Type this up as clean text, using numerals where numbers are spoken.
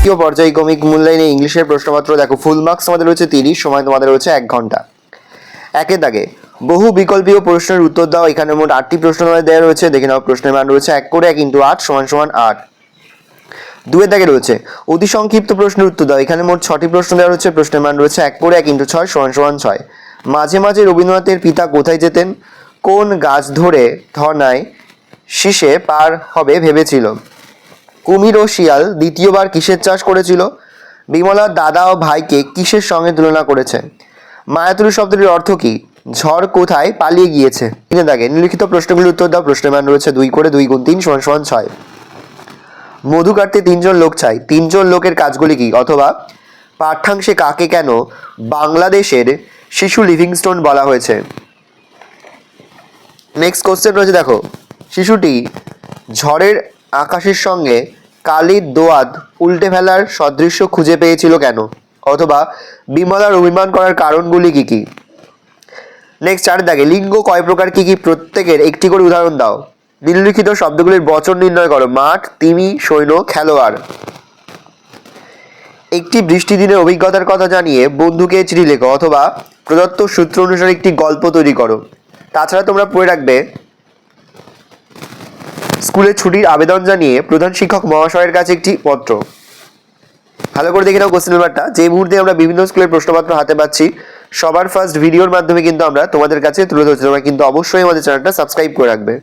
দ্বিতীয় পর্যায়ক্রমিক মূল্যায়নে ইংলিশের প্রশ্নপত্র দেখো, ফুল মার্কস আমাদের রয়েছে 30, সময় তোমাদের রয়েছে 1 ঘন্টা। একের দাগে বহু বিকল্পীয় প্রশ্নের উত্তর দাও। এখানে মোট 8টি প্রশ্ন তোমাদের দেওয়া রয়েছে, দেখে নাও। প্রশ্নের মান রয়েছে 1 করে 1 × 8 = 8। দুয়ের দাগে রয়েছে অতি সংক্ষিপ্ত প্রশ্নের উত্তর দাও। এখানে মোট 6টি প্রশ্ন দেওয়া রয়েছে, প্রশ্নের মান রয়েছে 1 করে 1 × 6 = 6। মাঝে মাঝে রবীন্দ্রনাথের পিতা কোথায় যেতেন? কোন গাছ ধরে ধর্নায় শীষে পার হবে ভেবেছিল? কুমির ও শিয়াল দ্বিতীয়বার কিসের চাষ করেছিল? বিমলার দাদা ও ভাইকে কিসের সঙ্গে তুলনা করেছে? মায়াতুরী শব্দটির অর্থ কি? ঝড় কোথায় পালিয়ে গিয়েছে? তিনে দাগে নিম্নলিখিত প্রশ্নগুলির উত্তর দাও। প্রশ্নের মান রয়েছে 2 করে 2 × 3 = 6। মধু কাটতে 3 জন লোক চাই, 3 জন লোকের কাজগুলি কি? অথবা পাঠ্যাংশে কাকে কেন বাংলাদেশের শিশু লিভিংস্টোন বলা হয়েছে? নেক্সট কোশ্চেন রয়েছে দেখো, শিশুটি ঝড়ের আকাশের সঙ্গে কালির দোয়াত উল্টে ফেলার সদৃশ্য খুঁজে পেয়েছিল কেন? অথবা বিমলার অভিমান করার কারণগুলি কি কি? নেক্সট 4 দাগে লিঙ্গ কয় প্রকার কি কি? প্রত্যেকের একটি করে উদাহরণ দাও। নিম্নলিখিত শব্দগুলির বচন নির্ণয় করো। মাঠ, তিমি, সৈন্য, খেলোয়াড়। একটি বৃষ্টি দিনের অভিজ্ঞতার কথা জানিয়ে বন্ধুকে চিঠি লেখো, অথবা প্রদত্ত সূত্র অনুসারে একটি গল্প তৈরি করো। তাছাড়া তোমরা পড়ে রাখবে স্কুলের ছুটির আবেদন জানিয়ে প্রধান শিক্ষক মহাশয়ের কাছে একটি পত্র। ভালো করে দেখে নাও কোশ্চেন পেপারটা। যে মুহূর্তে আমরা বিভিন্ন স্কুলের প্রশ্নপত্র হাতে পাচ্ছি, সবার ফার্স্ট ভিডিওর মাধ্যমে কিন্তু আমরা তোমাদের কাছে তুলে ধরছি। তোমরা কিন্তু অবশ্যই আমাদের চ্যানেলটা সাবস্ক্রাইব করে রাখবে।